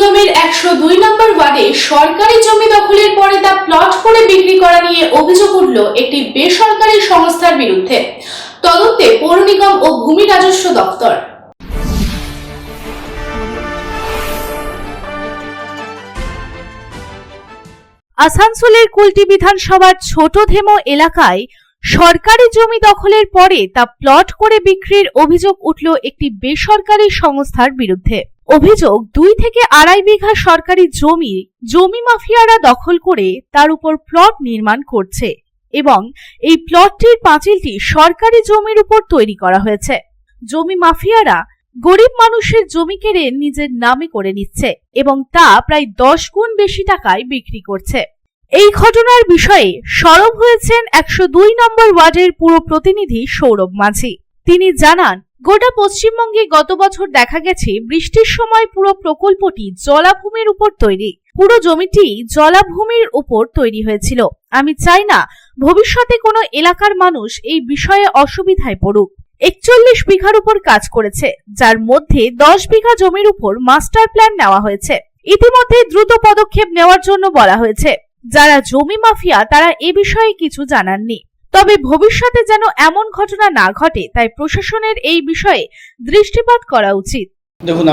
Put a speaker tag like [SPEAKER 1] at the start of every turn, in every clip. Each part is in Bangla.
[SPEAKER 1] নিগমের 102 নম্বর ওয়ার্ডে সরকারি জমি দখলের পরে তা প্লট করে বিক্রি করা নিয়ে অভিযোগ উঠল একটি বেসরকারি সংস্থার বিরুদ্ধে। তদন্তে পৌর নিগম ও ভূমি রাজস্ব দপ্তর।
[SPEAKER 2] আসানসোলের কুলটি বিধানসভার ছোট ধেমো এলাকায় সরকারি জমি দখলের পরে তা প্লট করে বিক্রির অভিযোগ উঠল একটি বেসরকারি সংস্থার বিরুদ্ধে। অভিযোগ 2 থেকে 2.5 বিঘা সরকারি জমি মাফিয়ারা দখল করে তার উপর প্লট নির্মাণ করছে এবং এই প্লটটির পাঁচিলটি সরকারি জমির উপর তৈরি করা হয়েছে। জমি মাফিয়ারা গরিব মানুষের জমি কেড়ে নিজের নামে করে নিচ্ছে এবং তা প্রায় 10 গুণ বেশি টাকায় বিক্রি করছে। এই ঘটনার বিষয়ে সরব হয়েছেন 102 নম্বর ওয়ার্ডের পুরো প্রতিনিধি সৌরভ মাঝি। তিনি জানান, গোটা পশ্চিমবঙ্গে গত বছর দেখা গেছে বৃষ্টির সময় পুরো প্রকল্পটি জলাভূমির উপর তৈরি। পুরো জমিটি জলাভূমির উপর তৈরি হয়েছিল। আমি চাই না ভবিষ্যতে কোনো এলাকার মানুষ এই বিষয়ে অসুবিধায় পড়ুক। 41 বিঘার উপর কাজ করেছে, যার মধ্যে 10 বিঘা জমির উপর মাস্টার প্ল্যান নেওয়া হয়েছে। ইতিমধ্যে দ্রুত পদক্ষেপ নেওয়ার জন্য বলা হয়েছে। যারা জমি মাফিয়া তারা এ বিষয়ে কিছু জানাননি, তবে ভবিষ্যতে যেন এমন ঘটনা না ঘটে তাই প্রশাসনের এই বিষয়ে দৃষ্টিপাত করা উচিত।
[SPEAKER 3] দেখুন,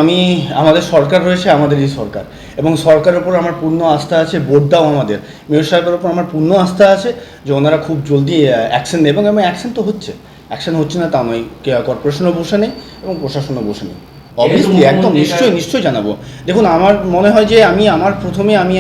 [SPEAKER 3] আমাদের সরকার রয়েছে, আমাদেরই সরকার, এবং সরকারের উপর আমার পূর্ণ আস্থা আছে। বোর্ডটাও আমাদের মেয়র সাহেবের উপর আমার পূর্ণ আস্থা আছে যে ওনারা খুব জলদি অ্যাকশন নেবেন, এবং অ্যাকশন তো হচ্ছে। অ্যাকশন হচ্ছে না তা নয়, কর্পোরেশনও বসে নেই এবং প্রশাসনও বসে নেই। অবভিয়াসলি একদম নিশ্চয়ই জানাবো। দেখুন, আমার মনে হয় যে আমি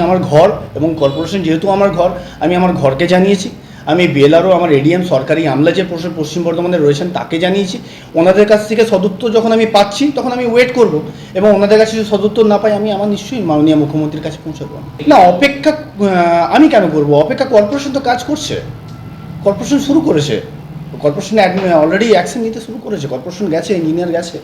[SPEAKER 3] আমার ঘর এবং কর্পোরেশন যেহেতু আমার ঘর, আমি আমার ঘরকে জানিয়েছি। আমি বিএলআরও আমার এডিএম সরকারি আমলা যে পশ্চিম বর্ধমানে রয়েছেন তাকে জানিয়েছি। ওনাদের কাছ থেকে সদুত্তর যখন আমি পাচ্ছি তখন আমি ওয়েট করব, এবং ওনাদের কাছে যদি সদুত্তর না পাই আমি আমার নিশ্চয়ই মাননীয় মুখ্যমন্ত্রীর কাছে পৌঁছাবো। না, অপেক্ষা আমি কেন করব? অপেক্ষা কর্পোরেশন তো কাজ করছে, কর্পোরেশন শুরু করেছে, কর্পোরেশন অলরেডি অ্যাকশন নিতে শুরু করেছে, কর্পোরেশন গেছে, ইঞ্জিনিয়ার গেছে।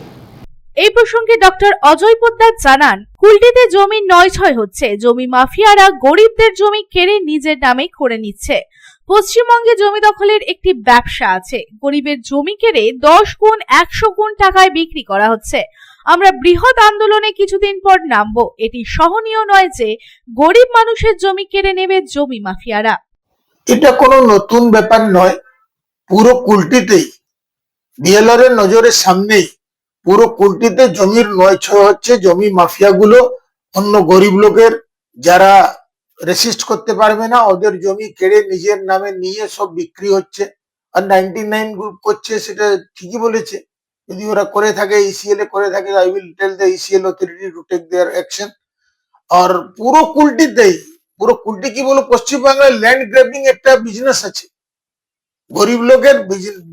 [SPEAKER 2] এই প্রসঙ্গে ডক্টর অজয় পোদ্দার জানান, কুলটিতে জমি নয়-ছয় হচ্ছে। জমি মাফিয়ারা গরিবদের জমি কেড়ে নিজের নামে করে নিচ্ছে। পশ্চিমবঙ্গে জমি দখলের একটি ব্যবসা আছে। গরিবের জমি কেড়ে 10 গুণ 100 গুণ টাকায় বিক্রি করা হচ্ছে। আমরা বৃহৎ আন্দোলনে কিছুদিন পর নামবো। এটি সহনীয় নয় যে গরিব মানুষের জমি কেড়ে নেবে জমি মাফিয়ারা।
[SPEAKER 4] এটা কোনো নতুন ব্যাপার নয়। পুরো কুলটিতেই বিএলআর এর নজরের সামনেই পুরো কুলটিতে জমির নয়-ছয় হচ্ছে। জমি মাফিয়াগুলো অন্য গরিব লোকের যারা রেসিস্ট করতে পারবে না ওদের জমি কেড়ে নিজের নামে নিয়ে সব বিক্রি হচ্ছে। আর 99 গ্রুপ করছে, সেটা ঠিকই বলেছে। যদি ওরা করে থাকে, ইসিএল করে থাকে, I will tell the ECL authority to take their action. আর পুরো কুলটি কি বলো, পশ্চিমবাংলায় ল্যান্ড গ্র্যাবিং একটা বিজনেস আছে। গরিব লোকের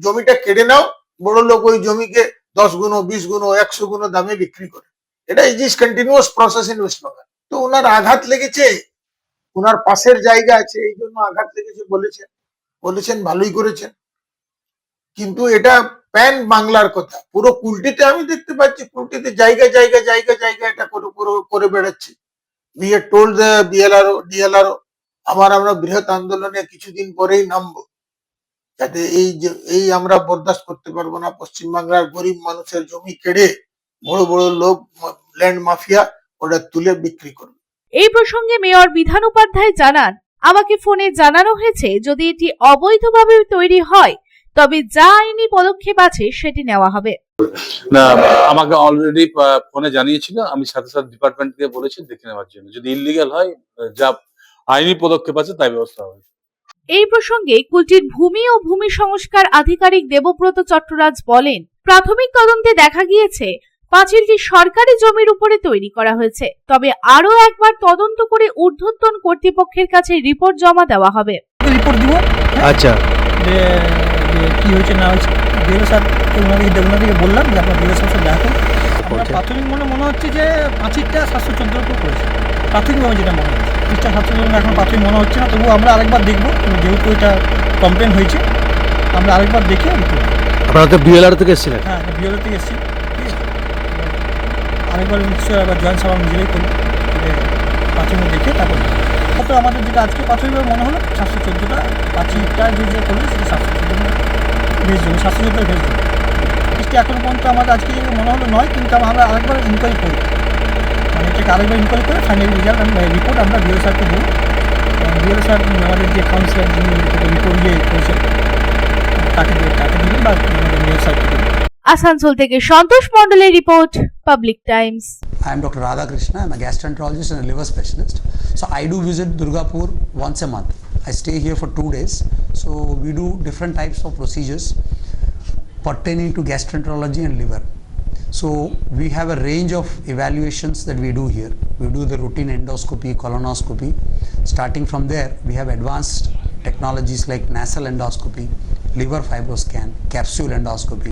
[SPEAKER 4] জমিটা কেড়ে নাও, বড় লোক ওই জমিকে 10 গুণ 20 গুণ 100 গুণ দামে বিক্রি করে। এটা is continuous process in West Bengal. তো ওনার আঘাত লেগেছে, ওনার পাশের জায়গা আছে, এই জন্য আঘাত লেগেছে বলেছেন, ভালোই করেছেন। কিন্তু এটা প্যান বাংলার কথা। পুরো কুলটিতে আমি দেখতে পাচ্ছি, কুলটিতে জায়গা এটা করে বেড়াচ্ছে। We have told the DLRO আমরা বৃহৎ আন্দোলনে কিছুদিন পরেই নামবো, যাতে এই আমরা বরদাস্ত করতে পারবো না। পশ্চিমবাংলার গরিব মানুষের জমি কেড়ে বড় বড় লোক ল্যান্ড মাফিয়া ওটা তুলে বিক্রি করবে।
[SPEAKER 2] এই প্রসঙ্গে মেয়র বিধান উপাধ্যায় জানান, আমাকে ফোনে জানানো হয়েছে যদি এটি অবৈধভাবে তৈরি হয় তবে যা আইনি পদক্ষেপ আছে সেটি নেওয়া হবে।
[SPEAKER 5] না, আমাকে অলরেডি ফোনে জানিয়েছিল, আমি সাথে সাথে ডিপার্টমেন্টকে বলেছি দেখে নেওয়ার জন্য। যদি ইললিগাল হয় যা আইনি পদক্ষেপ আছে তাই ব্যবস্থা হবে।
[SPEAKER 2] এই প্রসঙ্গে কুলটির ভূমি ও ভূমি সংস্কার আধিকারিক দেবব্রত চট্টরাজ বলেন, প্রাথমিক তদন্তে দেখা গিয়েছে পাঁচিলটি সরকারি জমির উপরে তৈরি করা হয়েছে। তবে আরো একবার তদন্ত করে ঊর্ধ্বতন কর্তৃপক্ষের কাছে রিপোর্ট জমা দেওয়া হবে।
[SPEAKER 6] রিপোর্ট দিব। আচ্ছা, কি হয়েছে না হয়েছে বিএলও স্যার ওনাদেরকে বললাম যে আপনার বিএলও স্যার দেখা করুন। আমরা প্রাথমিক মনে হচ্ছে যে পাঁচিলটা 714 উপর করেছে। প্রাথমিকভাবে যেটা মনে হচ্ছে, পৃষ্ঠা 714 এখন প্রাথমিক মনে হচ্ছে না, তবুও আমরা আরেকবার দেখবো। যেহেতু এটা কমপ্লেন হয়েছে আমরা আরেকবার দেখে
[SPEAKER 7] আপনারা তো বিএলআর থেকে এসেছিলেন?
[SPEAKER 6] হ্যাঁ, বিএলআর থেকে এসেছি। আরেকবার নিশ্চয়ই আবার জয়েন্ট সাহেব নিজেরাই করবো, প্রাথমিক দেখে তারপর তো আমাদের যেটা আজকে প্রাথমিকভাবে মনে হলো 714টা পাঁচিলটা যে করবে সেটা 714 ভেজ জমি, 714 ভেজ জমি। এখনো পর্যন্ত আমাদের আজকে মনে হলো নয়, কিন্তু আমরা আরেকবার ইনকোয়ারি করি, মানে এটা তাকে আরেকবার ইনকোয়ারি করে ফাইনাল রেজাল্ট রিপোর্ট আমরা বিএল স্যারকে দেবো। বিএল স্যার আমাদের যে কাউন্সিলর যিনি রিপোর্ট করেছেন তাকে দিবেন বা আমাদের বিএল স্যারকে দেবেন।
[SPEAKER 2] আসানসোল থেকে সন্তোষ মণ্ডলের report, public Times.
[SPEAKER 8] I am Dr. Radha Krishna. I am a gastroenterologist and a liver specialist. So I do visit Durgapur once a month. I stay here for 2 days. So we do different types of procedures pertaining to gastroenterology and liver. So we have a range of evaluations that we do here. We do the routine endoscopy, colonoscopy. Starting from there, we have advanced technologies like nasal endoscopy, liver fibroscan, capsule endoscopy.